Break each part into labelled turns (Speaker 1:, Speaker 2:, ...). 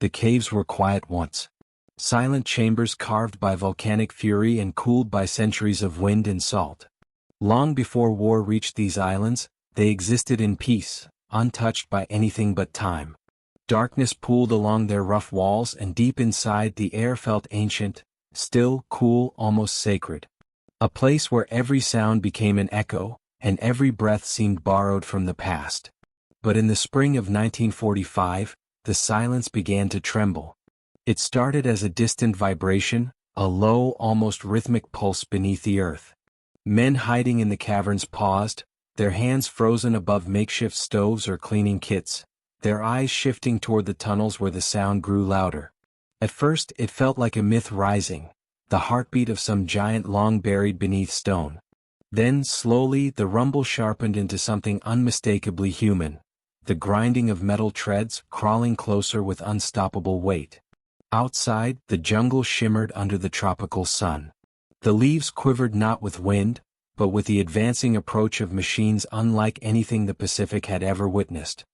Speaker 1: the caves were quiet once. Silent chambers carved by volcanic fury and cooled by centuries of wind and salt. Long before war reached these islands, they existed in peace, untouched by anything but time. Darkness pooled along their rough walls, and deep inside the air felt ancient, still, cool, almost sacred. A place where every sound became an echo, and every breath seemed borrowed from the past. But in the spring of 1945, the silence began to tremble. It started as a distant vibration, a low, almost rhythmic pulse beneath the earth. Men hiding in the caverns paused, their hands frozen above makeshift stoves or cleaning kits, their eyes shifting toward the tunnels where the sound grew louder. At first it felt like a myth rising, the heartbeat of some giant long buried beneath stone. Then, slowly, the rumble sharpened into something unmistakably human, the grinding of metal treads crawling closer with unstoppable weight. Outside, the jungle shimmered under the tropical sun. The leaves quivered not with wind, but with the advancing approach of machines unlike anything the Pacific had ever witnessed.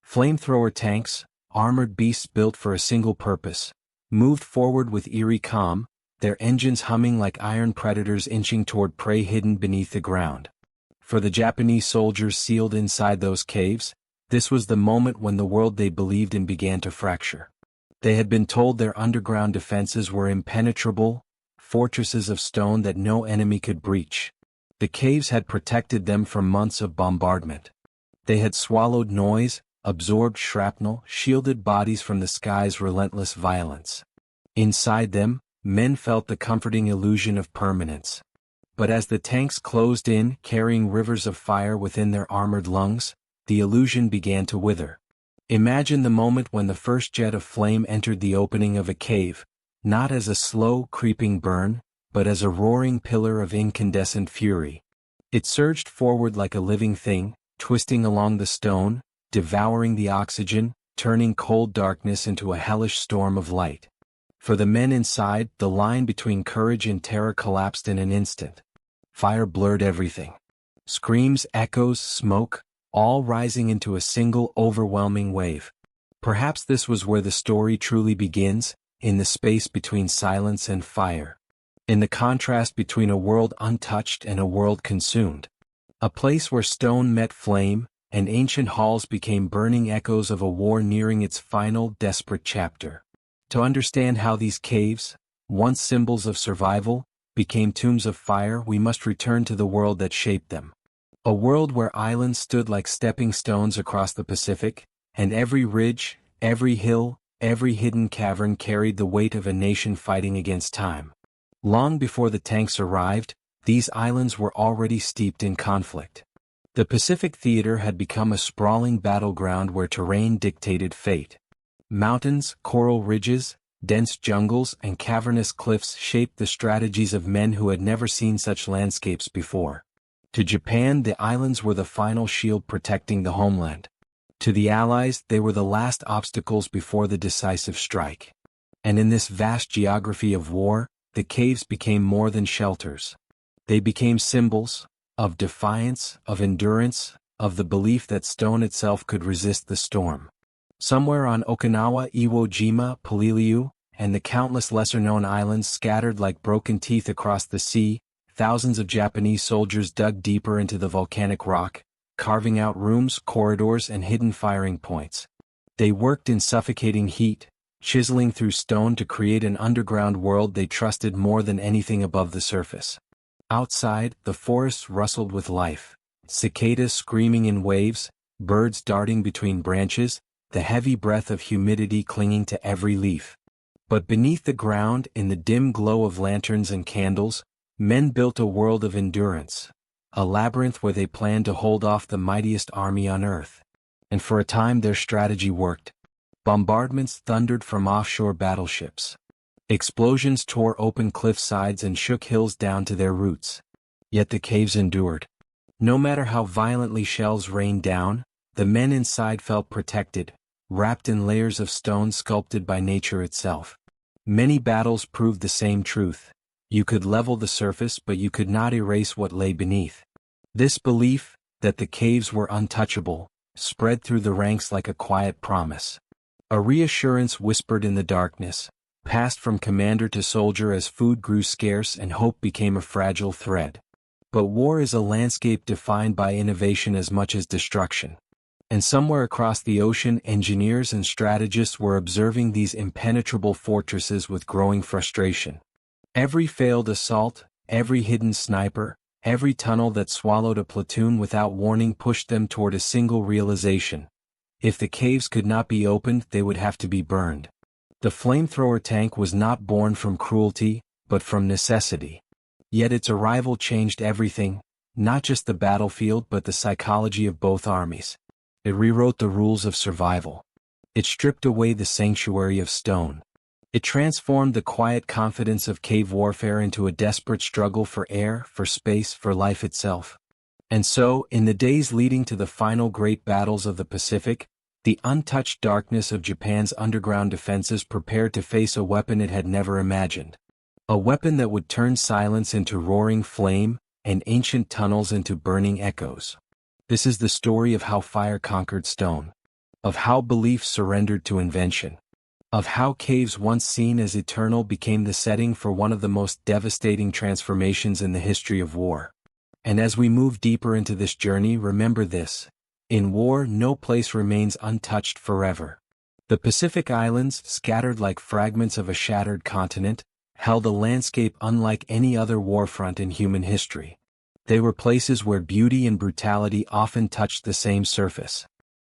Speaker 1: Flamethrower tanks, armored beasts built for a single purpose, moved forward with eerie calm, their engines humming like iron predators inching toward prey hidden beneath the ground. For the Japanese soldiers sealed inside those caves, this was the moment when the world they believed in began to fracture. They had been told their underground defenses were impenetrable, fortresses of stone that no enemy could breach. The caves had protected them from months of bombardment. They had swallowed noise, absorbed shrapnel, shielded bodies from the sky's relentless violence. Inside them, men felt the comforting illusion of permanence. But as the tanks closed in, carrying rivers of fire within their armored lungs, the illusion began to wither. Imagine the moment when the first jet of flame entered the opening of a cave, not as a slow, creeping burn, but as a roaring pillar of incandescent fury. It surged forward like a living thing, twisting along the stone, devouring the oxygen, turning cold darkness into a hellish storm of light. For the men inside, the line between courage and terror collapsed in an instant. Fire blurred everything. Screams, echoes, smoke, all rising into a single overwhelming wave. Perhaps this was where the story truly begins, in the space between silence and fire. In the contrast between a world untouched and a world consumed. A place where stone met flame, and ancient halls became burning echoes of a war nearing its final, desperate chapter. To understand how these caves, once symbols of survival, became tombs of fire, we must return to the world that shaped them. A world where islands stood like stepping stones across the Pacific, and every ridge, every hill, every hidden cavern carried the weight of a nation fighting against time. Long before the tanks arrived, these islands were already steeped in conflict. The Pacific theater had become a sprawling battleground where terrain dictated fate. Mountains, coral ridges, dense jungles, and cavernous cliffs shaped the strategies of men who had never seen such landscapes before. To Japan, the islands were the final shield protecting the homeland. To the Allies, they were the last obstacles before the decisive strike. And in this vast geography of war, the caves became more than shelters. They became symbols of defiance, of endurance, of the belief that stone itself could resist the storm. Somewhere on Okinawa, Iwo Jima, Peleliu, and the countless lesser-known islands scattered like broken teeth across the sea, thousands of Japanese soldiers dug deeper into the volcanic rock, carving out rooms, corridors, and hidden firing points. They worked in suffocating heat, chiseling through stone to create an underground world they trusted more than anything above the surface. Outside, the forests rustled with life, cicadas screaming in waves, birds darting between branches, the heavy breath of humidity clinging to every leaf. But beneath the ground, in the dim glow of lanterns and candles, men built a world of endurance, a labyrinth where they planned to hold off the mightiest army on earth. And for a time their strategy worked. Bombardments thundered from offshore battleships. Explosions tore open cliff sides and shook hills down to their roots. Yet the caves endured. No matter how violently shells rained down, the men inside felt protected, wrapped in layers of stone sculpted by nature itself. Many battles proved the same truth. You could level the surface, but you could not erase what lay beneath. This belief, that the caves were untouchable, spread through the ranks like a quiet promise. A reassurance whispered in the darkness, passed from commander to soldier as food grew scarce and hope became a fragile thread. But war is a landscape defined by innovation as much as destruction. And somewhere across the ocean, engineers and strategists were observing these impenetrable fortresses with growing frustration. Every failed assault, every hidden sniper, every tunnel that swallowed a platoon without warning pushed them toward a single realization. If the caves could not be opened, they would have to be burned. The flamethrower tank was not born from cruelty, but from necessity. Yet its arrival changed everything, not just the battlefield but the psychology of both armies. It rewrote the rules of survival. It stripped away the sanctuary of stone. It transformed the quiet confidence of cave warfare into a desperate struggle for air, for space, for life itself. And so, in the days leading to the final great battles of the Pacific, the untouched darkness of Japan's underground defenses prepared to face a weapon it had never imagined. A weapon that would turn silence into roaring flame, and ancient tunnels into burning echoes. This is the story of how fire conquered stone. Of how belief surrendered to invention. Of how caves once seen as eternal became the setting for one of the most devastating transformations in the history of war. And as we move deeper into this journey, remember this: in war, no place remains untouched forever. The Pacific Islands, scattered like fragments of a shattered continent, held a landscape unlike any other warfront in human history. They were places where beauty and brutality often touched the same surface.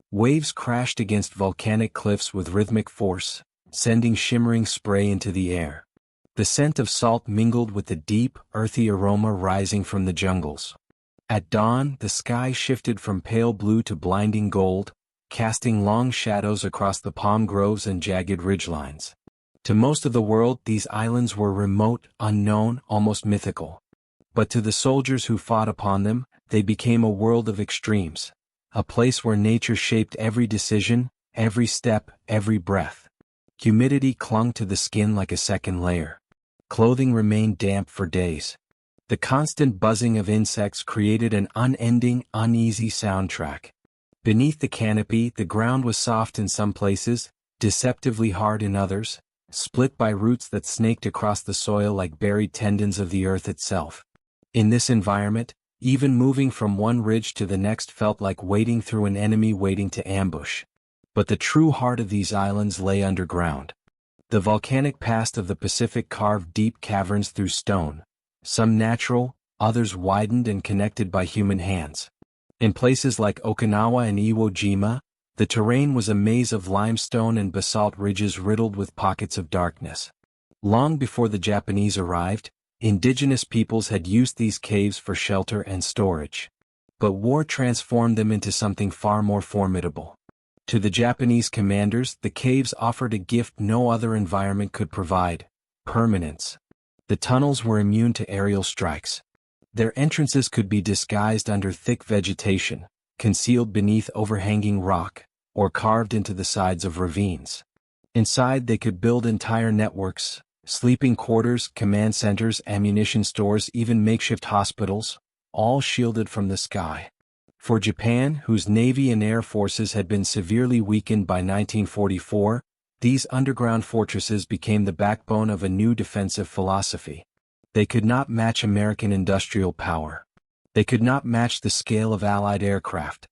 Speaker 1: Waves crashed against volcanic cliffs with rhythmic force, sending shimmering spray into the air. The scent of salt mingled with the deep, earthy aroma rising from the jungles. At dawn, the sky shifted from pale blue to blinding gold, casting long shadows across the palm groves and jagged ridgelines. To most of the world, these islands were remote, unknown, almost mythical. But to the soldiers who fought upon them, they became a world of extremes, a place where nature shaped every decision, every step, every breath. Humidity clung to the skin like a second layer. Clothing remained damp for days. The constant buzzing of insects created an unending, uneasy soundtrack. Beneath the canopy, the ground was soft in some places, deceptively hard in others, split by roots that snaked across the soil like buried tendons of the earth itself. In this environment, even moving from one ridge to the next felt like wading through an enemy waiting to ambush. But the true heart of these islands lay underground. The volcanic past of the Pacific carved deep caverns through stone, some natural, others widened and connected by human hands. In places like Okinawa and Iwo Jima, the terrain was a maze of limestone and basalt ridges riddled with pockets of darkness. Long before the Japanese arrived, indigenous peoples had used these caves for shelter and storage. But war transformed them into something far more formidable. To the Japanese commanders, the caves offered a gift no other environment could provide: permanence. The tunnels were immune to aerial strikes. Their entrances could be disguised under thick vegetation, concealed beneath overhanging rock, or carved into the sides of ravines. Inside they could build entire networks, sleeping quarters, command centers, ammunition stores, even makeshift hospitals, all shielded from the sky. For Japan, whose navy and air forces had been severely weakened by 1944, these underground fortresses became the backbone of a new defensive philosophy. They could not match American industrial power. They could not match the scale of Allied aircraft.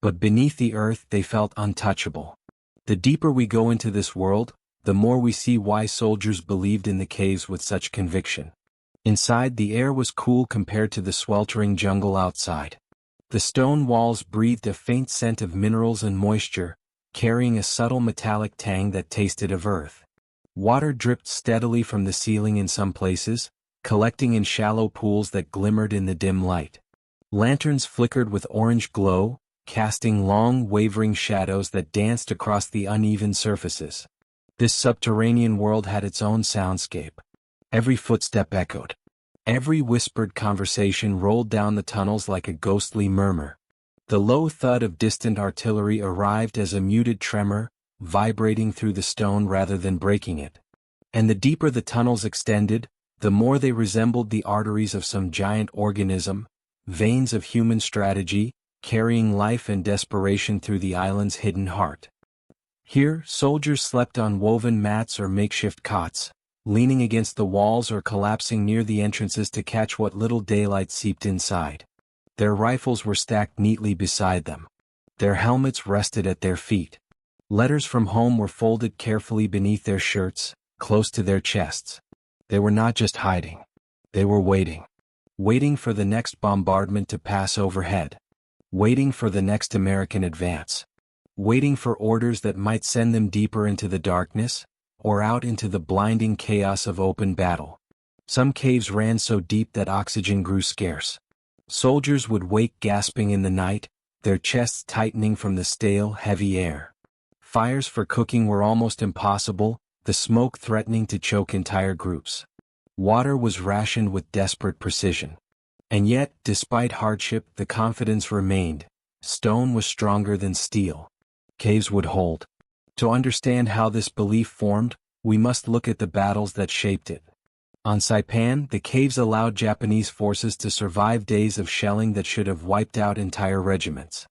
Speaker 1: But beneath the earth they felt untouchable. The deeper we go into this world, the more we see why soldiers believed in the caves with such conviction. Inside, the air was cool compared to the sweltering jungle outside. The stone walls breathed a faint scent of minerals and moisture, carrying a subtle metallic tang that tasted of earth. Water dripped steadily from the ceiling in some places, collecting in shallow pools that glimmered in the dim light. Lanterns flickered with orange glow, casting long, wavering shadows that danced across the uneven surfaces. This subterranean world had its own soundscape. Every footstep echoed. Every whispered conversation rolled down the tunnels like a ghostly murmur. The low thud of distant artillery arrived as a muted tremor, vibrating through the stone rather than breaking it. And the deeper the tunnels extended, the more they resembled the arteries of some giant organism, veins of human strategy, carrying life and desperation through the island's hidden heart. Here, soldiers slept on woven mats or makeshift cots, leaning against the walls or collapsing near the entrances to catch what little daylight seeped inside. Their rifles were stacked neatly beside them. Their helmets rested at their feet. Letters from home were folded carefully beneath their shirts, close to their chests. They were not just hiding. They were waiting. Waiting for the next bombardment to pass overhead. Waiting for the next American advance. Waiting for orders that might send them deeper into the darkness, or out into the blinding chaos of open battle. Some caves ran so deep that oxygen grew scarce. Soldiers would wake gasping in the night, their chests tightening from the stale, heavy air. Fires for cooking were almost impossible, the smoke threatening to choke entire groups. Water was rationed with desperate precision. And yet, despite hardship, the confidence remained. Stone was stronger than steel. Caves would hold. To understand how this belief formed, we must look at the battles that shaped it. On Saipan, the caves allowed Japanese forces to survive days of shelling that should have wiped out entire regiments.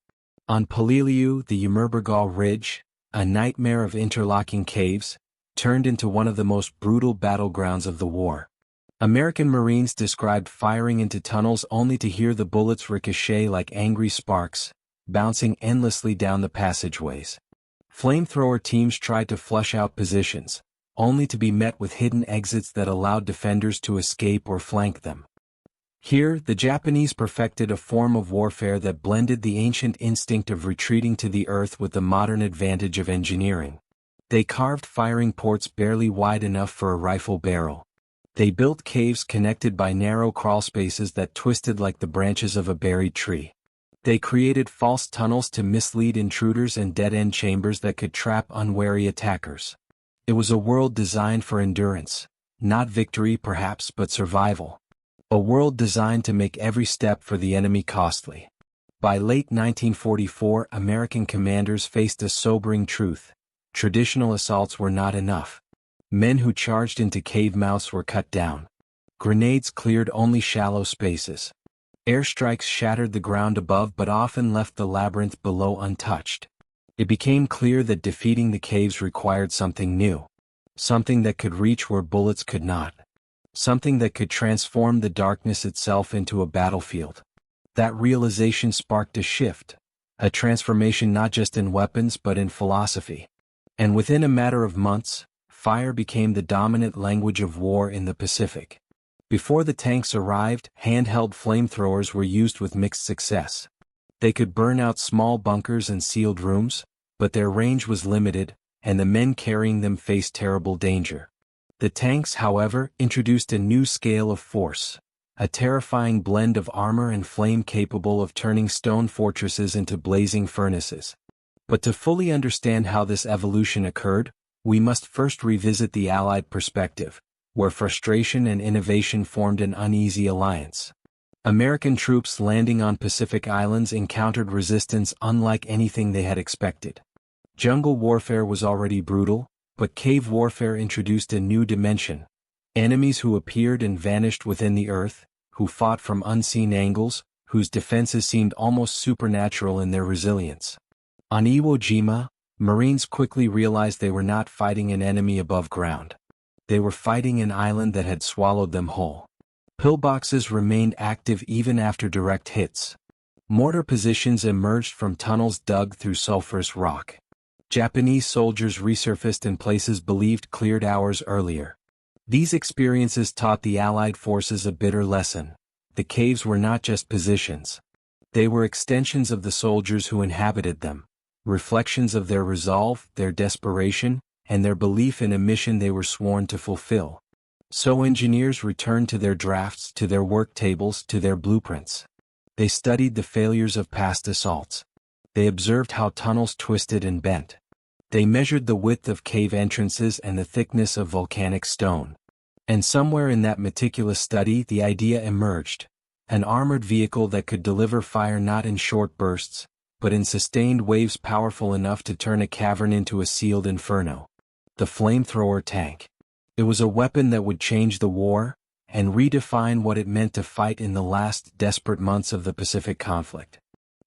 Speaker 1: On Peleliu, the Yamurbergal Ridge, a nightmare of interlocking caves, turned into one of the most brutal battlegrounds of the war. American Marines described firing into tunnels only to hear the bullets ricochet like angry sparks, bouncing endlessly down the passageways. Flamethrower teams tried to flush out positions, only to be met with hidden exits that allowed defenders to escape or flank them. Here, the Japanese perfected a form of warfare that blended the ancient instinct of retreating to the earth with the modern advantage of engineering. They carved firing ports barely wide enough for a rifle barrel. They built caves connected by narrow crawlspaces that twisted like the branches of a buried tree. They created false tunnels to mislead intruders and dead-end chambers that could trap unwary attackers. It was a world designed for endurance, not victory perhaps but survival. A world designed to make every step for the enemy costly. By late 1944, American commanders faced a sobering truth. Traditional assaults were not enough. Men who charged into cave mouths were cut down. Grenades cleared only shallow spaces. Airstrikes shattered the ground above but often left the labyrinth below untouched. It became clear that defeating the caves required something new. Something that could reach where bullets could not. Something that could transform the darkness itself into a battlefield. That realization sparked a shift. A transformation not just in weapons but in philosophy. And within a matter of months, fire became the dominant language of war in the Pacific. Before the tanks arrived, handheld flamethrowers were used with mixed success. They could burn out small bunkers and sealed rooms, but their range was limited, and the men carrying them faced terrible danger. The tanks, however, introduced a new scale of force, a terrifying blend of armor and flame capable of turning stone fortresses into blazing furnaces. But to fully understand how this evolution occurred, we must first revisit the Allied perspective, where frustration and innovation formed an uneasy alliance. American troops landing on Pacific islands encountered resistance unlike anything they had expected. Jungle warfare was already brutal, but cave warfare introduced a new dimension. Enemies who appeared and vanished within the earth, who fought from unseen angles, whose defenses seemed almost supernatural in their resilience. On Iwo Jima, Marines quickly realized they were not fighting an enemy above ground. They were fighting an island that had swallowed them whole. Pillboxes remained active even after direct hits. Mortar positions emerged from tunnels dug through sulfurous rock. Japanese soldiers resurfaced in places believed cleared hours earlier. These experiences taught the Allied forces a bitter lesson. The caves were not just positions. They were extensions of the soldiers who inhabited them, reflections of their resolve, their desperation, and their belief in a mission they were sworn to fulfill. So engineers returned to their drafts, to their work tables, to their blueprints. They studied the failures of past assaults. They observed how tunnels twisted and bent. They measured the width of cave entrances and the thickness of volcanic stone. And somewhere in that meticulous study the idea emerged. An armored vehicle that could deliver fire not in short bursts, but in sustained waves powerful enough to turn a cavern into a sealed inferno. The flamethrower tank. It was a weapon that would change the war, and redefine what it meant to fight in the last desperate months of the Pacific conflict.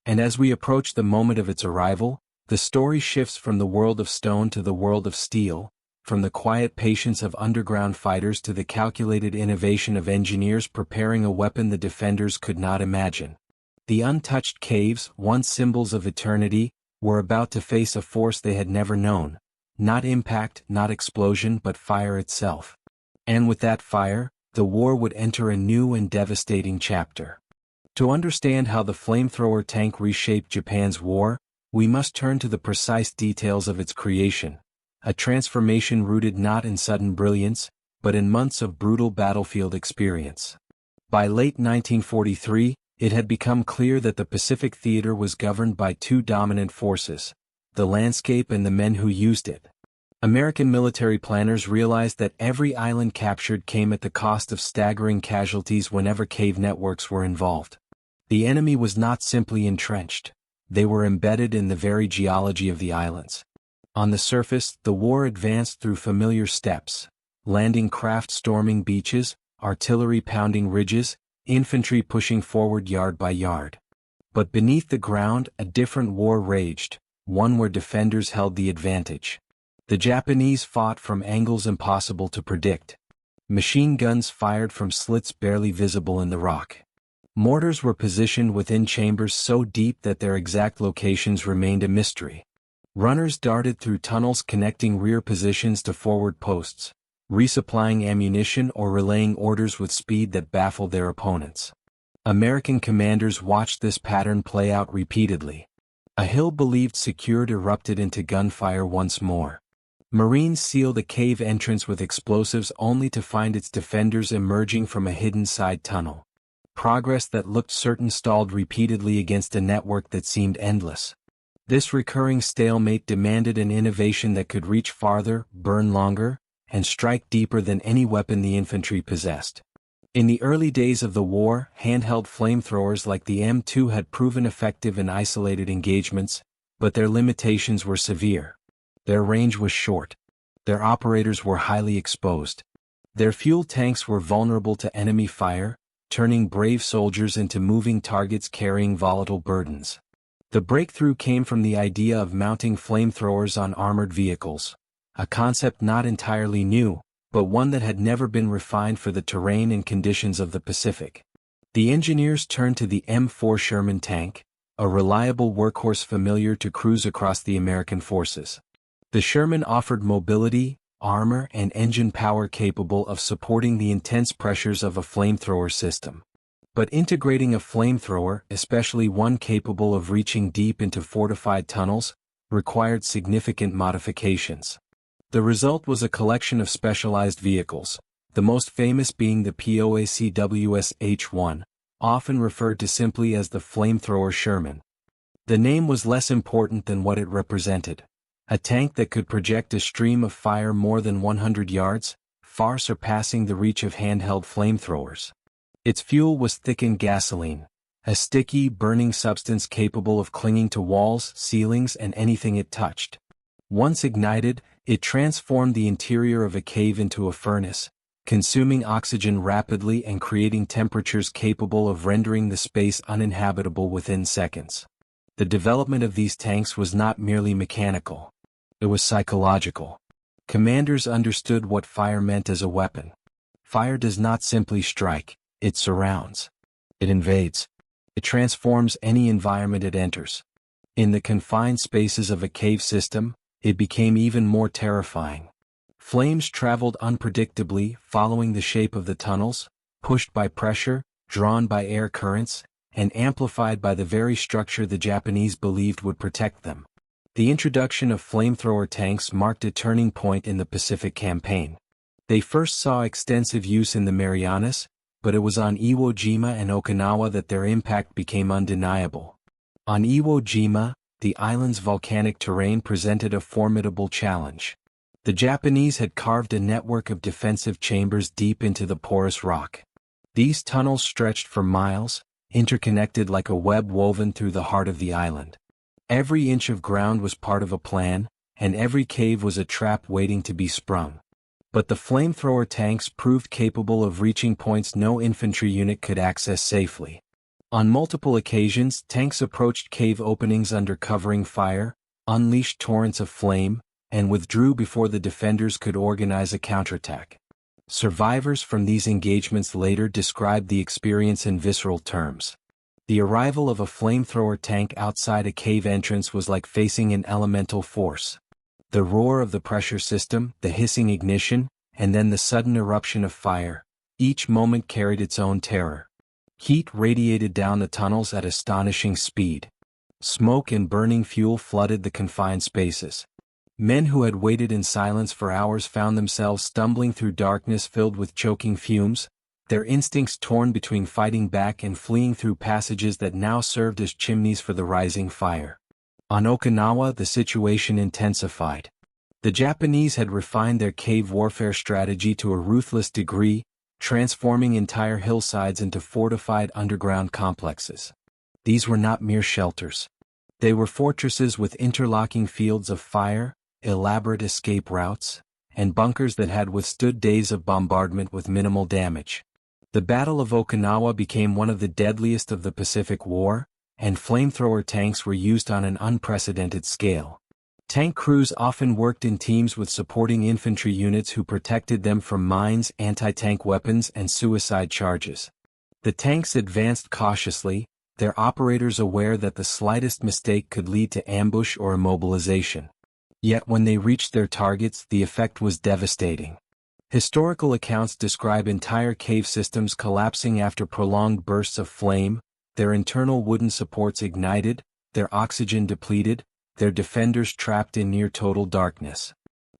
Speaker 1: And as we approach the moment of its arrival, The story shifts from the world of stone to the world of steel, from the quiet patience of underground fighters to the calculated innovation of engineers preparing a weapon the defenders could not imagine. The untouched caves, once symbols of eternity, were about to face a force they had never known. Not impact, not explosion, but fire itself. And with that fire, the war would enter a new and devastating chapter. To understand how the flamethrower tank reshaped Japan's war, we must turn to the precise details of its creation, a transformation rooted not in sudden brilliance, but in months of brutal battlefield experience. By late 1943, it had become clear that the Pacific theater was governed by two dominant forces, the landscape and the men who used it. American military planners realized that every island captured came at the cost of staggering casualties whenever cave networks were involved. The enemy was not simply entrenched. They were embedded in the very geology of the islands. On the surface, the war advanced through familiar steps, landing craft storming beaches, artillery pounding ridges, infantry pushing forward yard by yard. But beneath the ground, a different war raged, one where defenders held the advantage. The Japanese fought from angles impossible to predict. Machine guns fired from slits barely visible in the rock. Mortars were positioned within chambers so deep that their exact locations remained a mystery. Runners darted through tunnels connecting rear positions to forward posts, resupplying ammunition or relaying orders with speed that baffled their opponents. American commanders watched this pattern play out repeatedly. A hill believed secured erupted into gunfire once more. Marines sealed a cave entrance with explosives only to find its defenders emerging from a hidden side tunnel. Progress that looked certain stalled repeatedly against a network that seemed endless. This recurring stalemate demanded an innovation that could reach farther, burn longer, and strike deeper than any weapon the infantry possessed. In the early days of the war, handheld flamethrowers like the M2 had proven effective in isolated engagements, but their limitations were severe. Their range was short. Their operators were highly exposed. Their fuel tanks were vulnerable to enemy fire, turning brave soldiers into moving targets carrying volatile burdens. The breakthrough came from the idea of mounting flamethrowers on armored vehicles, a concept not entirely new, but one that had never been refined for the terrain and conditions of the Pacific. The engineers turned to the M4 Sherman tank, a reliable workhorse familiar to crews across the American forces. The Sherman offered mobility, armor, and engine power capable of supporting the intense pressures of a flamethrower system. But integrating a flamethrower, especially one capable of reaching deep into fortified tunnels, required significant modifications. The result was a collection of specialized vehicles, the most famous being the POACWS H-1, often referred to simply as the Flamethrower Sherman. The name was less important than what it represented. A tank that could project a stream of fire more than 100 yards, far surpassing the reach of handheld flamethrowers. Its fuel was thickened gasoline, a sticky, burning substance capable of clinging to walls, ceilings, and anything it touched. Once ignited, it transformed the interior of a cave into a furnace, consuming oxygen rapidly and creating temperatures capable of rendering the space uninhabitable within seconds. The development of these tanks was not merely mechanical. It was psychological. Commanders understood what fire meant as a weapon. Fire does not simply strike, it surrounds. It invades. It transforms any environment it enters. In the confined spaces of a cave system, it became even more terrifying. Flames traveled unpredictably, following the shape of the tunnels, pushed by pressure, drawn by air currents, and amplified by the very structure the Japanese believed would protect them. The introduction of flamethrower tanks marked a turning point in the Pacific Campaign. They first saw extensive use in the Marianas, but it was on Iwo Jima and Okinawa that their impact became undeniable. On Iwo Jima, the island's volcanic terrain presented a formidable challenge. The Japanese had carved a network of defensive chambers deep into the porous rock. These tunnels stretched for miles, interconnected like a web woven through the heart of the island. Every inch of ground was part of a plan, and every cave was a trap waiting to be sprung. But the flamethrower tanks proved capable of reaching points no infantry unit could access safely. On multiple occasions, tanks approached cave openings under covering fire, unleashed torrents of flame, and withdrew before the defenders could organize a counterattack. Survivors from these engagements later described the experience in visceral terms. The arrival of a flamethrower tank outside a cave entrance was like facing an elemental force. The roar of the pressure system, the hissing ignition, and then the sudden eruption of fire, each moment carried its own terror. Heat radiated down the tunnels at astonishing speed. Smoke and burning fuel flooded the confined spaces. Men who had waited in silence for hours found themselves stumbling through darkness filled with choking fumes, their instincts torn between fighting back and fleeing through passages that now served as chimneys for the rising fire. On Okinawa, the situation intensified. The Japanese had refined their cave warfare strategy to a ruthless degree, transforming entire hillsides into fortified underground complexes. These were not mere shelters. They were fortresses with interlocking fields of fire, elaborate escape routes, and bunkers that had withstood days of bombardment with minimal damage. The Battle of Okinawa became one of the deadliest of the Pacific War, and flamethrower tanks were used on an unprecedented scale. Tank crews often worked in teams with supporting infantry units who protected them from mines, anti-tank weapons, and suicide charges. The tanks advanced cautiously, their operators aware that the slightest mistake could lead to ambush or immobilization. Yet when they reached their targets, the effect was devastating. Historical accounts describe entire cave systems collapsing after prolonged bursts of flame, their internal wooden supports ignited, their oxygen depleted, their defenders trapped in near-total darkness.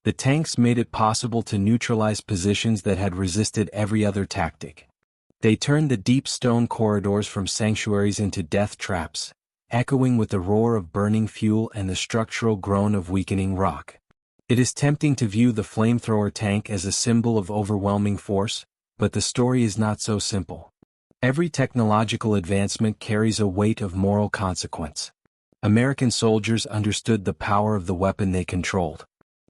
Speaker 1: The tanks made it possible to neutralize positions that had resisted every other tactic. They turned the deep stone corridors from sanctuaries into death traps, echoing with the roar of burning fuel and the structural groan of weakening rock. It is tempting to view the flamethrower tank as a symbol of overwhelming force, but the story is not so simple. Every technological advancement carries a weight of moral consequence. American soldiers understood the power of the weapon they controlled.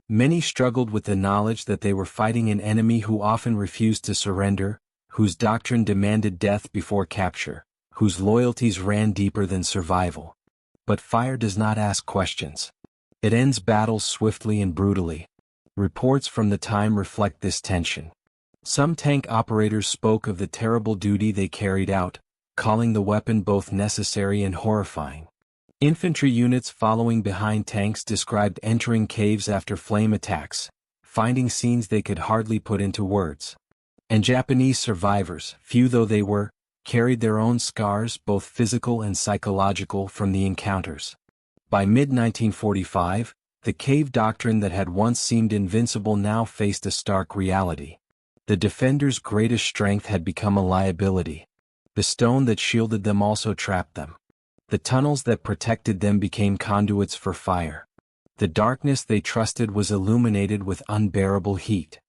Speaker 1: Many struggled with the knowledge that they were fighting an enemy who often refused to surrender, whose doctrine demanded death before capture, whose loyalties ran deeper than survival. But fire does not ask questions. It ends battles swiftly and brutally. Reports from the time reflect this tension. Some tank operators spoke of the terrible duty they carried out, calling the weapon both necessary and horrifying. Infantry units following behind tanks described entering caves after flame attacks, finding scenes they could hardly put into words. And Japanese survivors, few though they were, carried their own scars, both physical and psychological, from the encounters. By mid-1945, the cave doctrine that had once seemed invincible now faced a stark reality. The defenders' greatest strength had become a liability. The stone that shielded them also trapped them. The tunnels that protected them became conduits for fire. The darkness they trusted was illuminated with unbearable heat.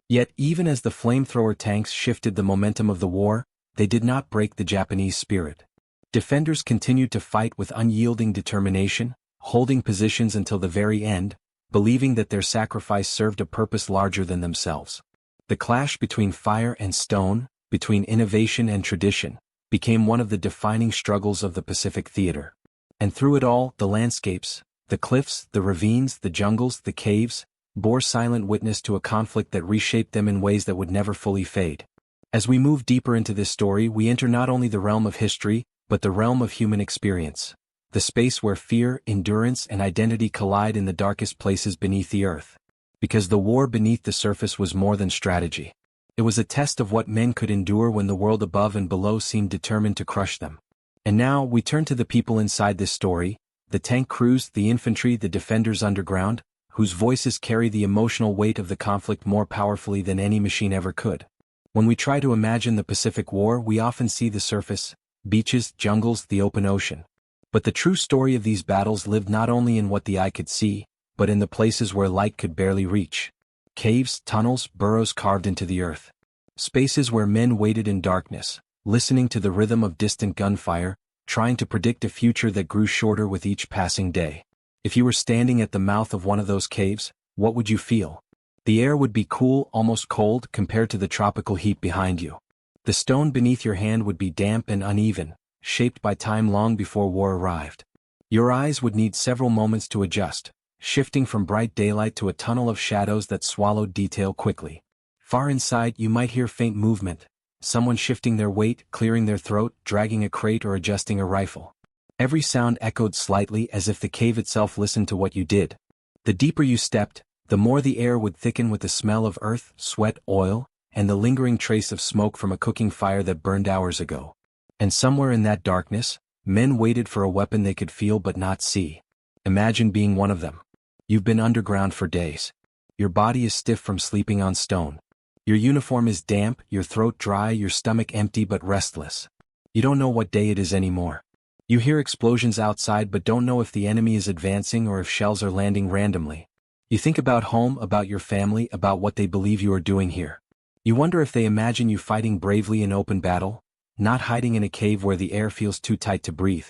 Speaker 1: Yet even as the flamethrower tanks shifted the momentum of the war, they did not break the Japanese spirit. Defenders continued to fight with unyielding determination, holding positions until the very end, believing that their sacrifice served a purpose larger than themselves. The clash between fire and stone, between innovation and tradition, became one of the defining struggles of the Pacific theater. And through it all, the landscapes, the cliffs, the ravines, the jungles, the caves, bore silent witness to a conflict that reshaped them in ways that would never fully fade. As we move deeper into this story, we enter not only the realm of history, but the realm of human experience, the space where fear, endurance, and identity collide in the darkest places beneath the earth. Because the war beneath the surface was more than strategy. It was a test of what men could endure when the world above and below seemed determined to crush them. And now, we turn to the people inside this story, the tank crews, the infantry, the defenders underground, whose voices carry the emotional weight of the conflict more powerfully than any machine ever could. When we try to imagine the Pacific War, we often see the surface, beaches, jungles, the open ocean. But the true story of these battles lived not only in what the eye could see, but in the places where light could barely reach. Caves, tunnels, burrows carved into the earth. Spaces where men waited in darkness, listening to the rhythm of distant gunfire, trying to predict a future that grew shorter with each passing day. If you were standing at the mouth of one of those caves, what would you feel? The air would be cool, almost cold, compared to the tropical heat behind you. The stone beneath your hand would be damp and uneven, shaped by time long before war arrived. Your eyes would need several moments to adjust, shifting from bright daylight to a tunnel of shadows that swallowed detail quickly. Far inside you might hear faint movement, someone shifting their weight, clearing their throat, dragging a crate or adjusting a rifle. Every sound echoed slightly as if the cave itself listened to what you did. The deeper you stepped, the more the air would thicken with the smell of earth, sweat, oil, and the lingering trace of smoke from a cooking fire that burned hours ago. And somewhere in that darkness, men waited for a weapon they could feel but not see. Imagine being one of them. You've been underground for days. Your body is stiff from sleeping on stone. Your uniform is damp, your throat dry, your stomach empty but restless. You don't know what day it is anymore. You hear explosions outside but don't know if the enemy is advancing or if shells are landing randomly. You think about home, about your family, about what they believe you are doing here. You wonder if they imagine you fighting bravely in open battle, not hiding in a cave where the air feels too tight to breathe.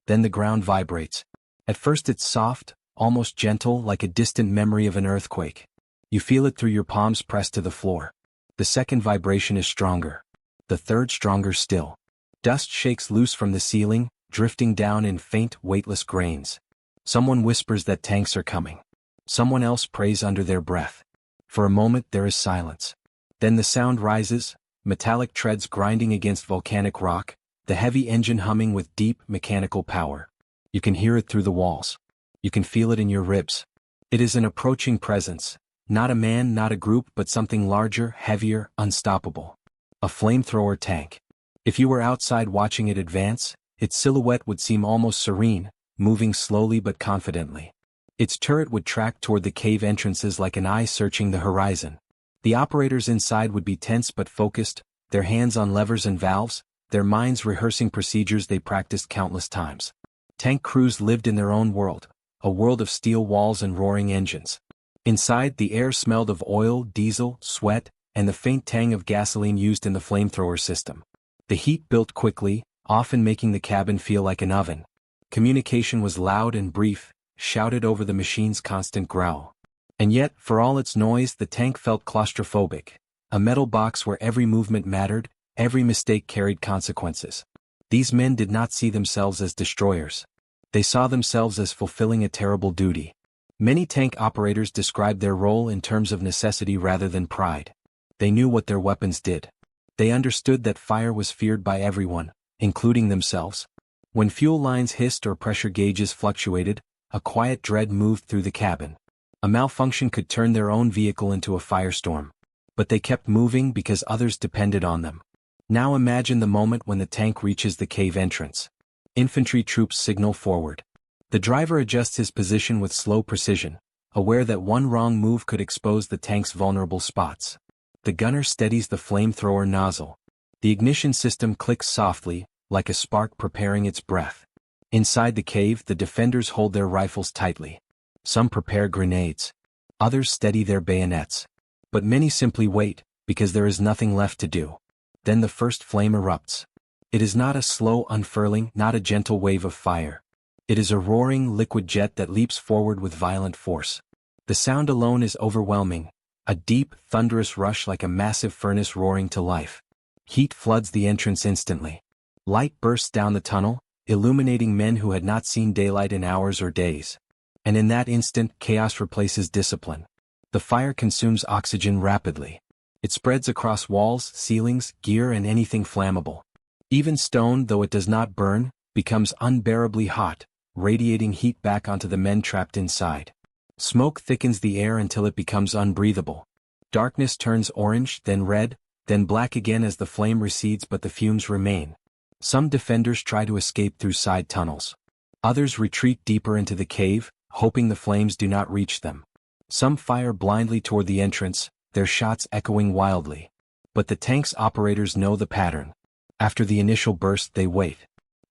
Speaker 1: Then the ground vibrates. At first it's soft, almost gentle, like a distant memory of an earthquake. You feel it through your palms pressed to the floor. The second vibration is stronger. The third stronger still. Dust shakes loose from the ceiling, drifting down in faint, weightless grains. Someone whispers that tanks are coming. Someone else prays under their breath. For a moment there is silence. Then the sound rises, metallic treads grinding against volcanic rock, the heavy engine humming with deep, mechanical power. You can hear it through the walls. You can feel it in your ribs. It is an approaching presence, not a man, not a group, but something larger, heavier, unstoppable. A flamethrower tank. If you were outside watching it advance, its silhouette would seem almost serene, moving slowly but confidently. Its turret would track toward the cave entrances like an eye searching the horizon. The operators inside would be tense but focused, their hands on levers and valves, their minds rehearsing procedures they practiced countless times. Tank crews lived in their own world, a world of steel walls and roaring engines. Inside, the air smelled of oil, diesel, sweat, and the faint tang of gasoline used in the flamethrower system. The heat built quickly, often making the cabin feel like an oven. Communication was loud and brief, shouted over the machine's constant growl. And yet, for all its noise, the tank felt claustrophobic. A metal box where every movement mattered, every mistake carried consequences. These men did not see themselves as destroyers. They saw themselves as fulfilling a terrible duty. Many tank operators described their role in terms of necessity rather than pride. They knew what their weapons did. They understood that fire was feared by everyone, including themselves. When fuel lines hissed or pressure gauges fluctuated, a quiet dread moved through the cabin. A malfunction could turn their own vehicle into a firestorm. But they kept moving because others depended on them. Now imagine the moment when the tank reaches the cave entrance. Infantry troops signal forward. The driver adjusts his position with slow precision, aware that one wrong move could expose the tank's vulnerable spots. The gunner steadies the flamethrower nozzle. The ignition system clicks softly, like a spark preparing its breath. Inside the cave, the defenders hold their rifles tightly. Some prepare grenades. Others steady their bayonets. But many simply wait, because there is nothing left to do. Then the first flame erupts. It is not a slow unfurling, not a gentle wave of fire. It is a roaring, liquid jet that leaps forward with violent force. The sound alone is overwhelming, a deep, thunderous rush like a massive furnace roaring to life. Heat floods the entrance instantly. Light bursts down the tunnel, illuminating men who had not seen daylight in hours or days. And in that instant, chaos replaces discipline. The fire consumes oxygen rapidly. It spreads across walls, ceilings, gear, and anything flammable. Even stone, though it does not burn, becomes unbearably hot, radiating heat back onto the men trapped inside. Smoke thickens the air until it becomes unbreathable. Darkness turns orange, then red, then black again as the flame recedes, but the fumes remain. Some defenders try to escape through side tunnels. Others retreat deeper into the cave, hoping the flames do not reach them. Some fire blindly toward the entrance, their shots echoing wildly. But the tank's operators know the pattern. After the initial burst, they wait.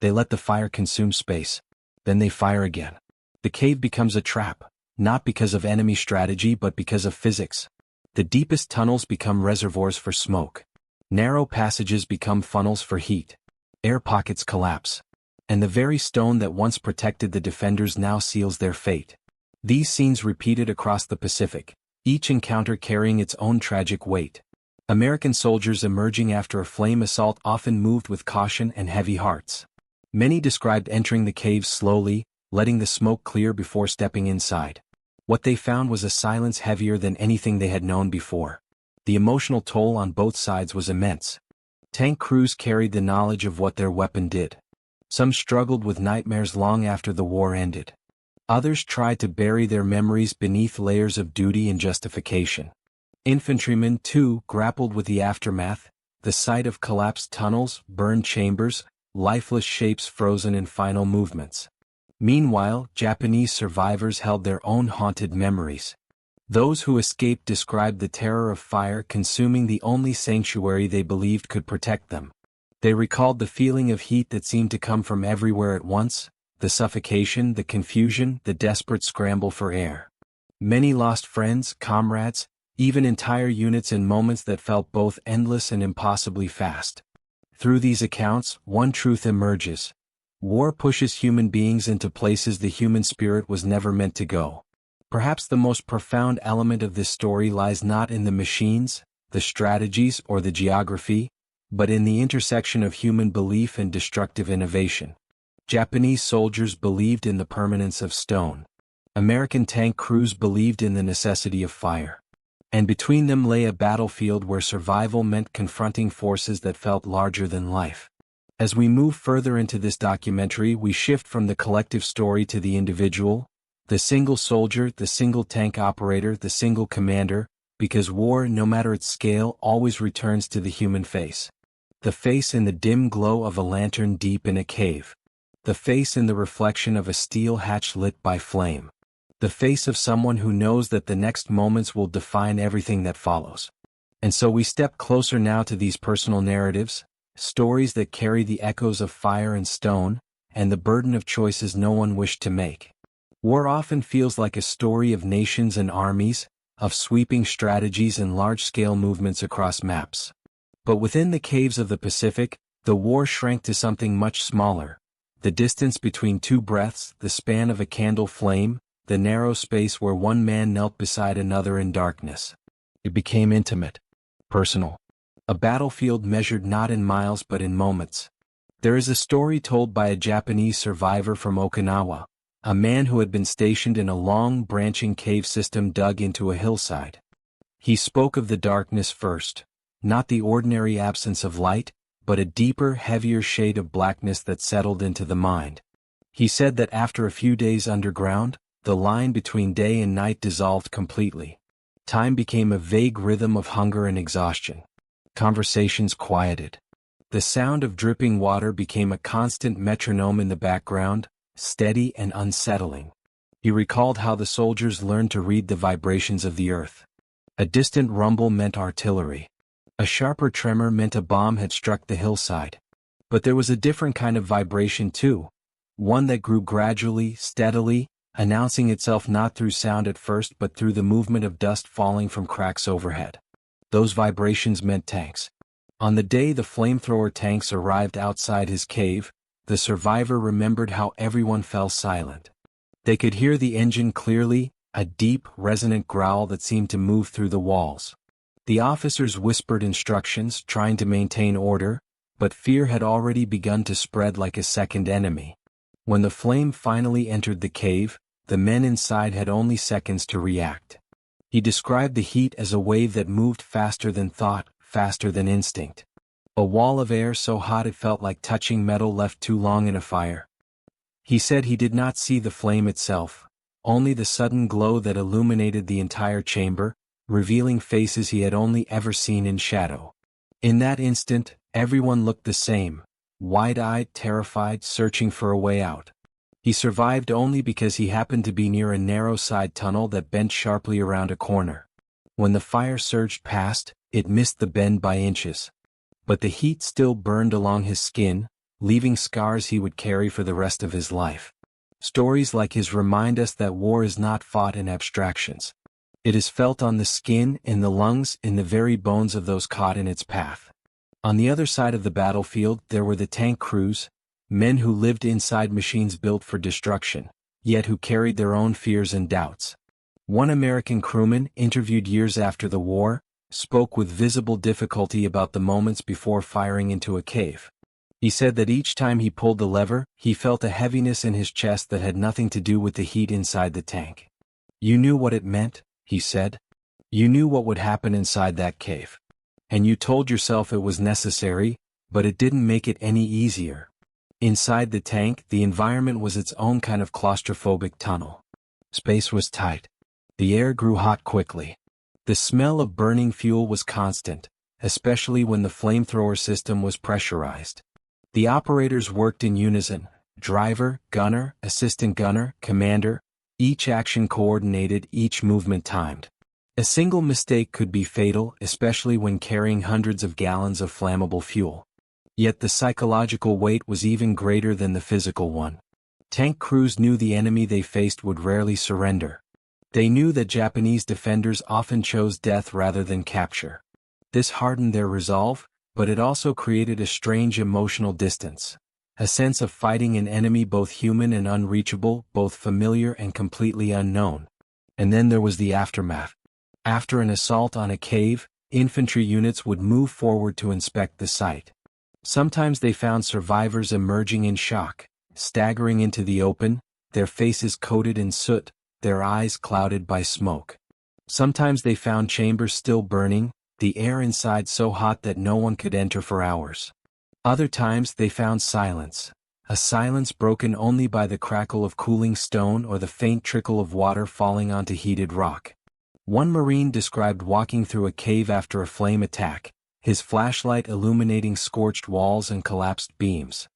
Speaker 1: They let the fire consume space. Then they fire again. The cave becomes a trap, not because of enemy strategy but because of physics. The deepest tunnels become reservoirs for smoke. Narrow passages become funnels for heat. Air pockets collapse. And the very stone that once protected the defenders now seals their fate. These scenes repeated across the Pacific, each encounter carrying its own tragic weight. American soldiers emerging after a flame assault often moved with caution and heavy hearts. Many described entering the caves slowly, letting the smoke clear before stepping inside. What they found was a silence heavier than anything they had known before. The emotional toll on both sides was immense. Tank crews carried the knowledge of what their weapon did. Some struggled with nightmares long after the war ended. Others tried to bury their memories beneath layers of duty and justification. Infantrymen, too, grappled with the aftermath, the sight of collapsed tunnels, burned chambers, lifeless shapes frozen in final movements. Meanwhile, Japanese survivors held their own haunted memories. Those who escaped described the terror of fire consuming the only sanctuary they believed could protect them. They recalled the feeling of heat that seemed to come from everywhere at once, the suffocation, the confusion, the desperate scramble for air. Many lost friends, comrades, even entire units in moments that felt both endless and impossibly fast. Through these accounts, one truth emerges. War pushes human beings into places the human spirit was never meant to go. Perhaps the most profound element of this story lies not in the machines, the strategies, or the geography, but in the intersection of human belief and destructive innovation. Japanese soldiers believed in the permanence of stone. American tank crews believed in the necessity of fire. And between them lay a battlefield where survival meant confronting forces that felt larger than life. As we move further into this documentary, we shift from the collective story to the individual, the single soldier, the single tank operator, the single commander, because war, no matter its scale, always returns to the human face. The face in the dim glow of a lantern deep in a cave. The face in the reflection of a steel hatch lit by flame. The face of someone who knows that the next moments will define everything that follows. And so we step closer now to these personal narratives, stories that carry the echoes of fire and stone, and the burden of choices no one wished to make. War often feels like a story of nations and armies, of sweeping strategies and large-scale movements across maps. But within the caves of the Pacific, the war shrank to something much smaller. The distance between two breaths, the span of a candle flame, the narrow space where one man knelt beside another in darkness. It became intimate, personal. A battlefield measured not in miles but in moments. There is a story told by a Japanese survivor from Okinawa, a man who had been stationed in a long branching cave system dug into a hillside. He spoke of the darkness first, not the ordinary absence of light, but a deeper, heavier shade of blackness that settled into the mind. He said that after a few days underground, the line between day and night dissolved completely. Time became a vague rhythm of hunger and exhaustion. Conversations quieted. The sound of dripping water became a constant metronome in the background, steady and unsettling. He recalled how the soldiers learned to read the vibrations of the earth. A distant rumble meant artillery. A sharper tremor meant a bomb had struck the hillside. But there was a different kind of vibration too, one that grew gradually, steadily, announcing itself not through sound at first but through the movement of dust falling from cracks overhead. Those vibrations meant tanks. On the day the flamethrower tanks arrived outside his cave, the survivor remembered how everyone fell silent. They could hear the engine clearly, a deep, resonant growl that seemed to move through the walls. The officers whispered instructions, trying to maintain order, but fear had already begun to spread like a second enemy. When the flame finally entered the cave, the men inside had only seconds to react. He described the heat as a wave that moved faster than thought, faster than instinct. A wall of air so hot it felt like touching metal left too long in a fire. He said he did not see the flame itself, only the sudden glow that illuminated the entire chamber, revealing faces he had only ever seen in shadow. In that instant, everyone looked the same, wide-eyed, terrified, searching for a way out. He survived only because he happened to be near a narrow side tunnel that bent sharply around a corner. When the fire surged past, it missed the bend by inches. But the heat still burned along his skin, leaving scars he would carry for the rest of his life. Stories like his remind us that war is not fought in abstractions. It is felt on the skin, in the lungs, in the very bones of those caught in its path. On the other side of the battlefield there were the tank crews, men who lived inside machines built for destruction, yet who carried their own fears and doubts. One American crewman, interviewed years after the war, spoke with visible difficulty about the moments before firing into a cave. He said that each time he pulled the lever, he felt a heaviness in his chest that had nothing to do with the heat inside the tank. You knew what it meant, he said. You knew what would happen inside that cave. And you told yourself it was necessary, but it didn't make it any easier. Inside the tank, the environment was its own kind of claustrophobic tunnel. Space was tight. The air grew hot quickly. The smell of burning fuel was constant, especially when the flamethrower system was pressurized. The operators worked in unison: driver, gunner, assistant gunner, commander, each action coordinated, each movement timed. A single mistake could be fatal, especially when carrying hundreds of gallons of flammable fuel. Yet the psychological weight was even greater than the physical one. Tank crews knew the enemy they faced would rarely surrender. They knew that Japanese defenders often chose death rather than capture. This hardened their resolve, but it also created a strange emotional distance. A sense of fighting an enemy both human and unreachable, both familiar and completely unknown. And then there was the aftermath. After an assault on a cave, infantry units would move forward to inspect the site. Sometimes they found survivors emerging in shock, staggering into the open, their faces coated in soot, their eyes clouded by smoke. Sometimes they found chambers still burning, the air inside so hot that no one could enter for hours. Other times they found silence, a silence broken only by the crackle of cooling stone or the faint trickle of water falling onto heated rock. One Marine described walking through a cave after a flame attack, his flashlight illuminating scorched walls and collapsed beams.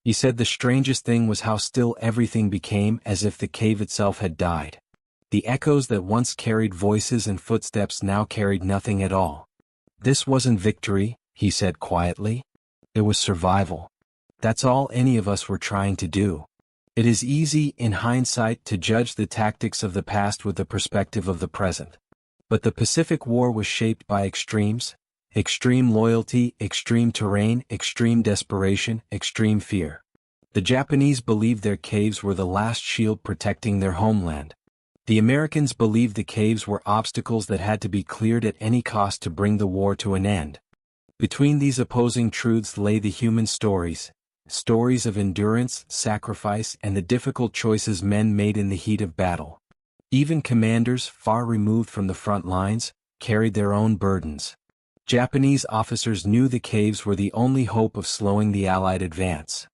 Speaker 1: He said the strangest thing was how still everything became, as if the cave itself had died. The echoes that once carried voices and footsteps now carried nothing at all. This wasn't victory, he said quietly. It was survival. That's all any of us were trying to do. It is easy, in hindsight, to judge the tactics of the past with the perspective of the present. But the Pacific War was shaped by extremes: extreme loyalty, extreme terrain, extreme desperation, extreme fear. The Japanese believed their caves were the last shield protecting their homeland. The Americans believed the caves were obstacles that had to be cleared at any cost to bring the war to an end. Between these opposing truths lay the human stories of endurance, sacrifice, and the difficult choices men made in the heat of battle. Even commanders, far removed from the front lines, carried their own burdens. Japanese officers knew the caves were the only hope of slowing the Allied advance.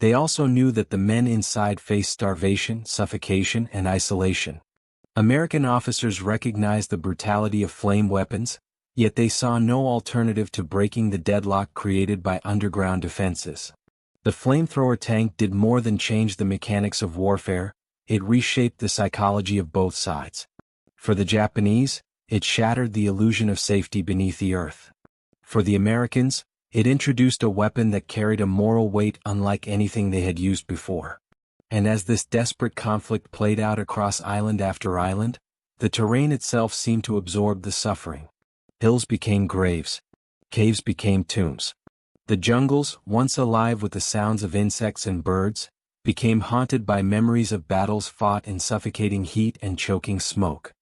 Speaker 1: They also knew that the men inside faced starvation, suffocation, and isolation. American officers recognized the brutality of flame weapons, yet they saw no alternative to breaking the deadlock created by underground defenses. The flamethrower tank did more than change the mechanics of warfare, it reshaped the psychology of both sides. For the Japanese, it shattered the illusion of safety beneath the earth. For the Americans, it introduced a weapon that carried a moral weight unlike anything they had used before. And as this desperate conflict played out across island after island, the terrain itself seemed to absorb the suffering. Hills became graves. Caves became tombs. The jungles, once alive with the sounds of insects and birds, became haunted by memories of battles fought in suffocating heat and choking smoke.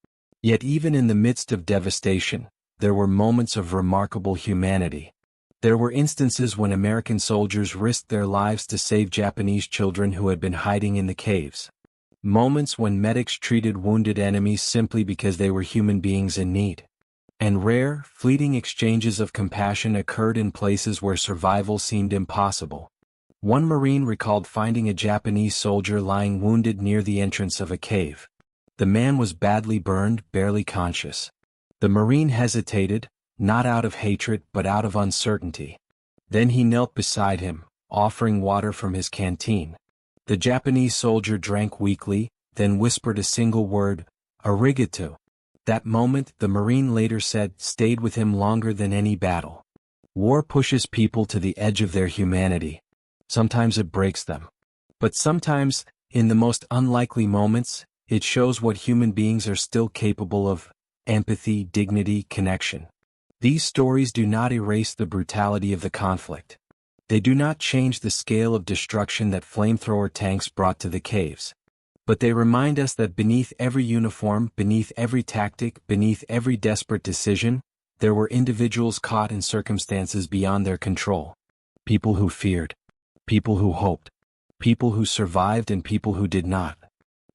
Speaker 1: Yet even in the midst of devastation, there were moments of remarkable humanity. There were instances when American soldiers risked their lives to save Japanese children who had been hiding in the caves. Moments when medics treated wounded enemies simply because they were human beings in need. And rare, fleeting exchanges of compassion occurred in places where survival seemed impossible. One Marine recalled finding a Japanese soldier lying wounded near the entrance of a cave. The man was badly burned, barely conscious. The Marine hesitated, not out of hatred but out of uncertainty. Then he knelt beside him, offering water from his canteen. The Japanese soldier drank weakly, then whispered a single word, "Arigato." That moment, the Marine later said, stayed with him longer than any battle. War pushes people to the edge of their humanity. Sometimes it breaks them. But sometimes, in the most unlikely moments, it shows what human beings are still capable of: empathy, dignity, connection. These stories do not erase the brutality of the conflict. They do not change the scale of destruction that flamethrower tanks brought to the caves. But they remind us that beneath every uniform, beneath every tactic, beneath every desperate decision, there were individuals caught in circumstances beyond their control. People who feared. people who hoped, people who survived and people who did not.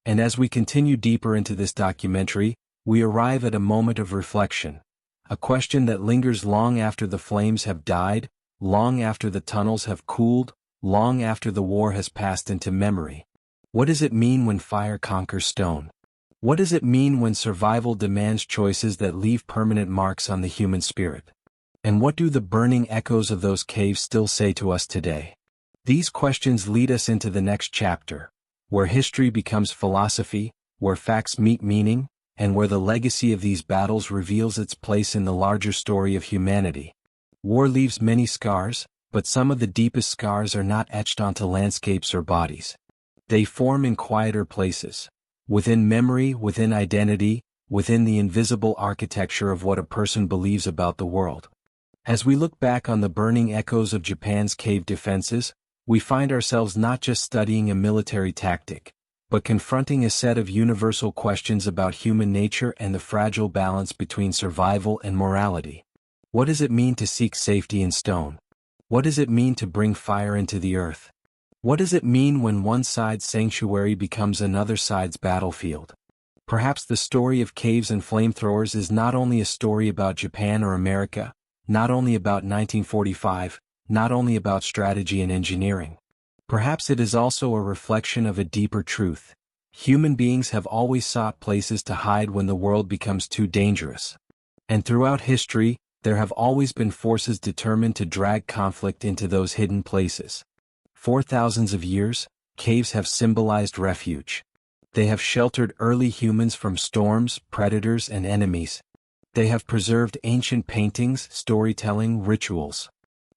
Speaker 1: And as we continue deeper into this documentary, we arrive at a moment of reflection, a question that lingers long after the flames have died, long after the tunnels have cooled, long after the war has passed into memory. What does it mean when fire conquers stone? What does it mean when survival demands choices that leave permanent marks on the human spirit? And what do the burning echoes of those caves still say to us today? These questions lead us into the next chapter, where history becomes philosophy, where facts meet meaning, and where the legacy of these battles reveals its place in the larger story of humanity. War leaves many scars, but some of the deepest scars are not etched onto landscapes or bodies. They form in quieter places, within memory, within identity, within the invisible architecture of what a person believes about the world. As we look back on the burning echoes of Japan's cave defenses, we find ourselves not just studying a military tactic, but confronting a set of universal questions about human nature and the fragile balance between survival and morality. What does it mean to seek safety in stone? What does it mean to bring fire into the earth? What does it mean when one side's sanctuary becomes another side's battlefield? Perhaps the story of caves and flamethrowers is not only a story about Japan or America, not only about 1945, not only about strategy and engineering. Perhaps it is also a reflection of a deeper truth. Human beings have always sought places to hide when the world becomes too dangerous. And throughout history, there have always been forces determined to drag conflict into those hidden places. For thousands of years, caves have symbolized refuge. They have sheltered early humans from storms, predators, and enemies. They have preserved ancient paintings, storytelling, rituals.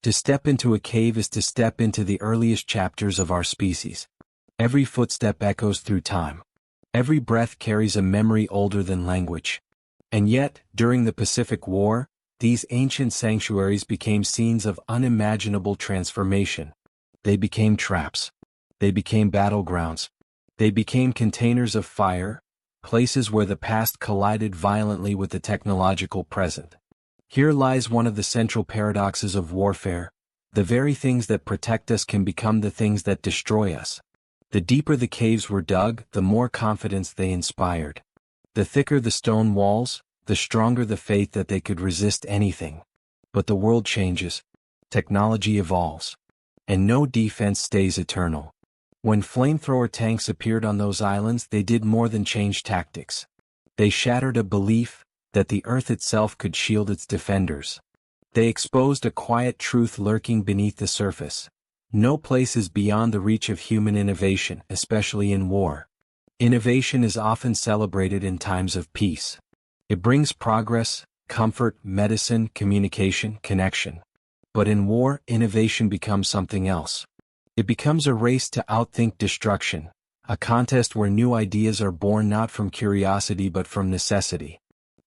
Speaker 1: To step into a cave is to step into the earliest chapters of our species. Every footstep echoes through time. Every breath carries a memory older than language. And yet, during the Pacific War, these ancient sanctuaries became scenes of unimaginable transformation. They became traps. They became battlegrounds. They became containers of fire, places where the past collided violently with the technological present. Here lies one of the central paradoxes of warfare. The very things that protect us can become the things that destroy us. The deeper the caves were dug, the more confidence they inspired. The thicker the stone walls, the stronger the faith that they could resist anything. But the world changes. Technology evolves. And no defense stays eternal. When flamethrower tanks appeared on those islands, they did more than change tactics. They shattered a belief that the earth itself could shield its defenders. They exposed a quiet truth lurking beneath the surface. No place is beyond the reach of human innovation, especially in war. Innovation is often celebrated in times of peace. It brings progress, comfort, medicine, communication, connection. But in war, innovation becomes something else. It becomes a race to outthink destruction, a contest where new ideas are born not from curiosity but from necessity.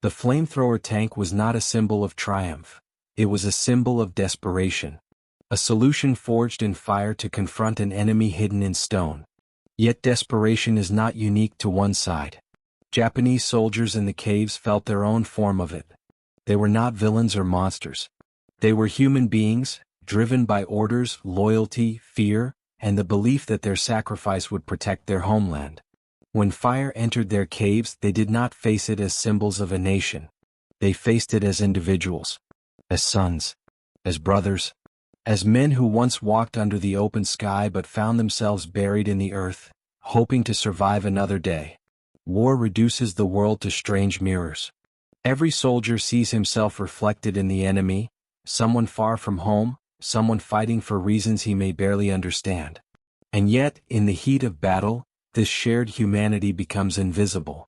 Speaker 1: The flamethrower tank was not a symbol of triumph. It was a symbol of desperation. A solution forged in fire to confront an enemy hidden in stone. Yet desperation is not unique to one side. Japanese soldiers in the caves felt their own form of it. They were not villains or monsters. They were human beings, driven by orders, loyalty, fear, and the belief that their sacrifice would protect their homeland. When fire entered their caves, they did not face it as symbols of a nation. They faced it as individuals, as sons, as brothers, as men who once walked under the open sky but found themselves buried in the earth, hoping to survive another day. War reduces the world to strange mirrors. Every soldier sees himself reflected in the enemy, someone far from home, someone fighting for reasons he may barely understand. And yet, in the heat of battle, this shared humanity becomes invisible.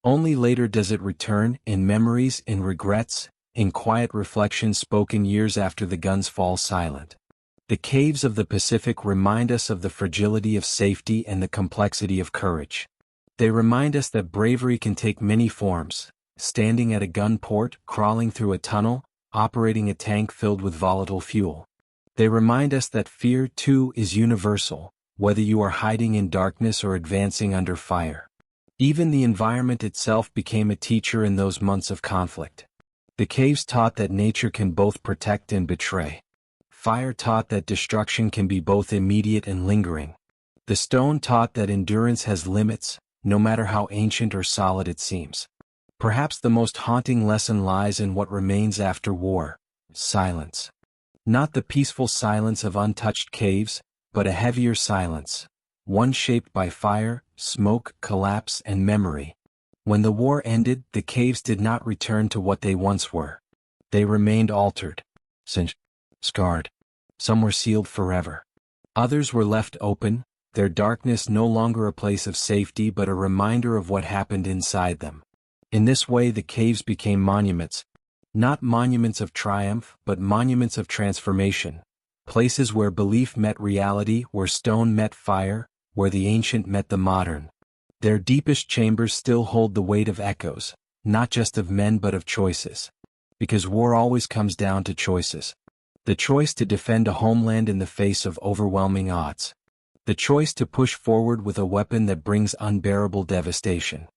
Speaker 1: Only later does it return, in memories, in regrets, in quiet reflections spoken years after the guns fall silent. The caves of the Pacific remind us of the fragility of safety and the complexity of courage. They remind us that bravery can take many forms: standing at a gun port, crawling through a tunnel, operating a tank filled with volatile fuel. They remind us that fear, too, is universal, whether you are hiding in darkness or advancing under fire. Even the environment itself became a teacher in those months of conflict. The caves taught that nature can both protect and betray. Fire taught that destruction can be both immediate and lingering. The stone taught that endurance has limits, no matter how ancient or solid it seems. Perhaps the most haunting lesson lies in what remains after war: silence. Not the peaceful silence of untouched caves, but a heavier silence, one shaped by fire, smoke, collapse, and memory. When the war ended, the caves did not return to what they once were. They remained altered, singed, scarred. Some were sealed forever. Others were left open, their darkness no longer a place of safety but a reminder of what happened inside them. In this way the caves became monuments, not monuments of triumph but monuments of transformation, places where belief met reality, where stone met fire, where the ancient met the modern. Their deepest chambers still hold the weight of echoes, not just of men but of choices. Because war always comes down to choices. The choice to defend a homeland in the face of overwhelming odds. The choice to push forward with a weapon that brings unbearable devastation.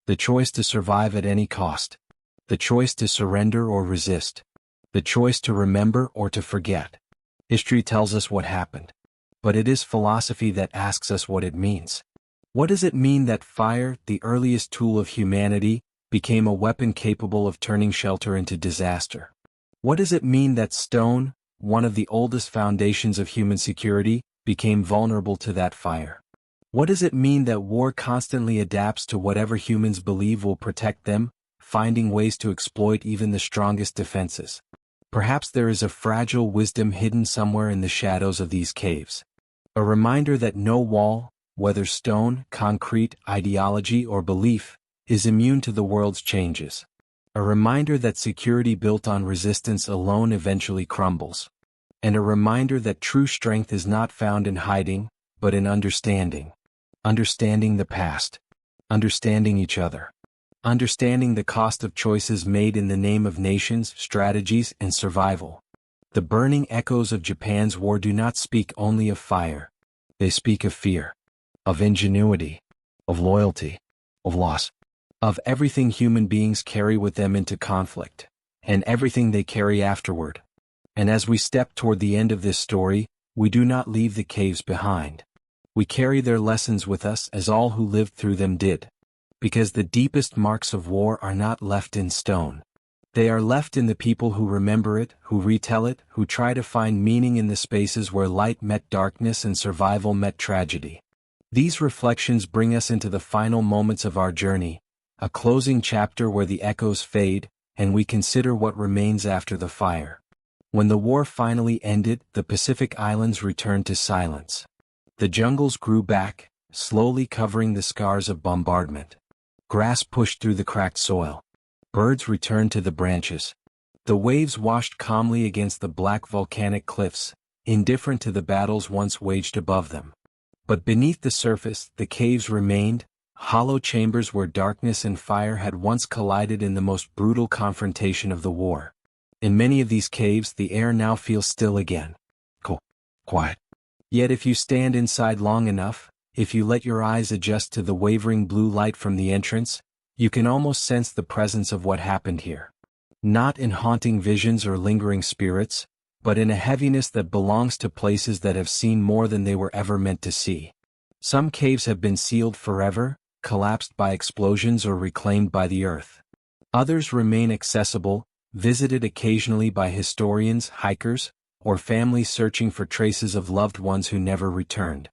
Speaker 1: The choice to survive at any cost. The choice to surrender or resist. The choice to remember or to forget. History tells us what happened. But it is philosophy that asks us what it means. What does it mean that fire, the earliest tool of humanity, became a weapon capable of turning shelter into disaster? What does it mean that stone, one of the oldest foundations of human security, became vulnerable to that fire? What does it mean that war constantly adapts to whatever humans believe will protect them, finding ways to exploit even the strongest defenses? Perhaps there is a fragile wisdom hidden somewhere in the shadows of these caves. A reminder that no wall, whether stone, concrete, ideology, or belief, is immune to the world's changes. A reminder that security built on resistance alone eventually crumbles. And a reminder that true strength is not found in hiding, but in understanding. Understanding the past. Understanding each other. Understanding the cost of choices made in the name of nations, strategies, and survival. The burning echoes of Japan's war do not speak only of fire. They speak of fear. Of ingenuity. Of loyalty. Of loss. Of everything human beings carry with them into conflict. And everything they carry afterward. And as we step toward the end of this story, we do not leave the caves behind. We carry their lessons with us as all who lived through them did. Because the deepest marks of war are not left in stone. They are left in the people who remember it, who retell it, who try to find meaning in the spaces where light met darkness and survival met tragedy. These reflections bring us into the final moments of our journey, a closing chapter where the echoes fade, and we consider what remains after the fire. When the war finally ended, the Pacific Islands returned to silence. The jungles grew back, slowly covering the scars of bombardment. Grass pushed through the cracked soil. Birds returned to the branches. The waves washed calmly against the black volcanic cliffs, indifferent to the battles once waged above them. But beneath the surface, the caves remained, hollow chambers where darkness and fire had once collided in the most brutal confrontation of the war. In many of these caves the air now feels still again. Cool. Quiet. Yet if you stand inside long enough, if you let your eyes adjust to the wavering blue light from the entrance, you can almost sense the presence of what happened here. Not in haunting visions or lingering spirits, but in a heaviness that belongs to places that have seen more than they were ever meant to see. Some caves have been sealed forever, collapsed by explosions or reclaimed by the earth. Others remain accessible, visited occasionally by historians, hikers, or families searching for traces of loved ones who never returned.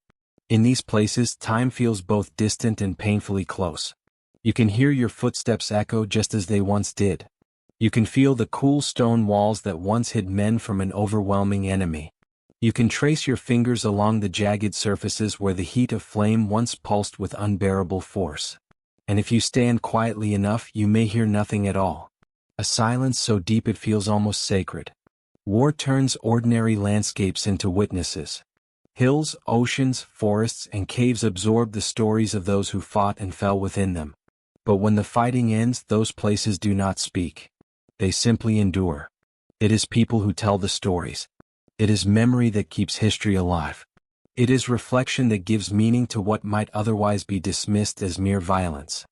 Speaker 1: In these places, time feels both distant and painfully close. You can hear your footsteps echo just as they once did. You can feel the cool stone walls that once hid men from an overwhelming enemy. You can trace your fingers along the jagged surfaces where the heat of flame once pulsed with unbearable force. And if you stand quietly enough, you may hear nothing at all. A silence so deep it feels almost sacred. War turns ordinary landscapes into witnesses. Hills, oceans, forests, and caves absorb the stories of those who fought and fell within them. But when the fighting ends, those places do not speak. They simply endure. It is people who tell the stories. It is memory that keeps history alive. It is reflection that gives meaning to what might otherwise be dismissed as mere violence.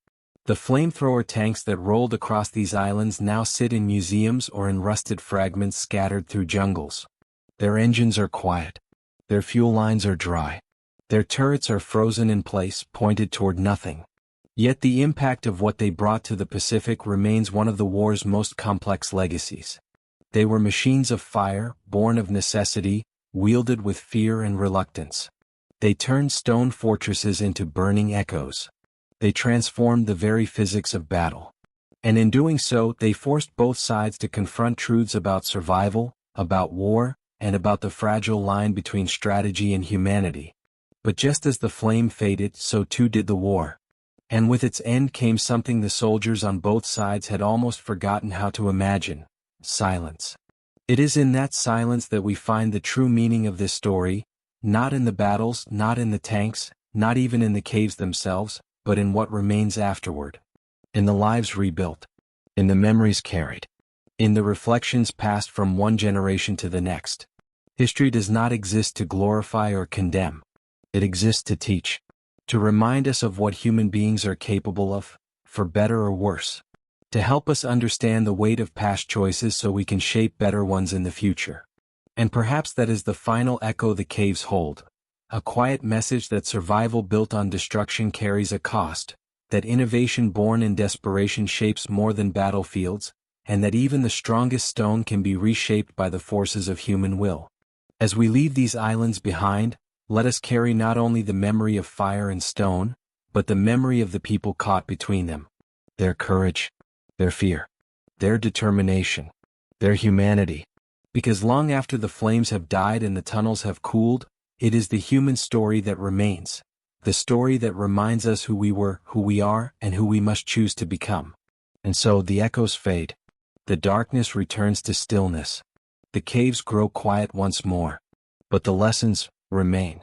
Speaker 1: The flamethrower tanks that rolled across these islands now sit in museums or in rusted fragments scattered through jungles. Their engines are quiet. Their fuel lines are dry. Their turrets are frozen in place, pointed toward nothing. Yet the impact of what they brought to the Pacific remains one of the war's most complex legacies. They were machines of fire, born of necessity, wielded with fear and reluctance. They turned stone fortresses into burning echoes. They transformed the very physics of battle. And in doing so, they forced both sides to confront truths about survival, about war, and about the fragile line between strategy and humanity. But just as the flame faded, so too did the war. And with its end came something the soldiers on both sides had almost forgotten how to imagine: silence. It is in that silence that we find the true meaning of this story, not in the battles, not in the tanks, not even in the caves themselves, but in what remains afterward. In the lives rebuilt. In the memories carried. In the reflections passed from one generation to the next. History does not exist to glorify or condemn. It exists to teach. To remind us of what human beings are capable of, for better or worse. To help us understand the weight of past choices so we can shape better ones in the future. And perhaps that is the final echo the caves hold. A quiet message that survival built on destruction carries a cost, that innovation born in desperation shapes more than battlefields, and that even the strongest stone can be reshaped by the forces of human will. As we leave these islands behind, let us carry not only the memory of fire and stone, but the memory of the people caught between them. Their courage, their fear, their determination, their humanity. Because long after the flames have died and the tunnels have cooled, it is the human story that remains. The story that reminds us who we were, who we are, and who we must choose to become. And so the echoes fade. The darkness returns to stillness. The caves grow quiet once more. But the lessons remain.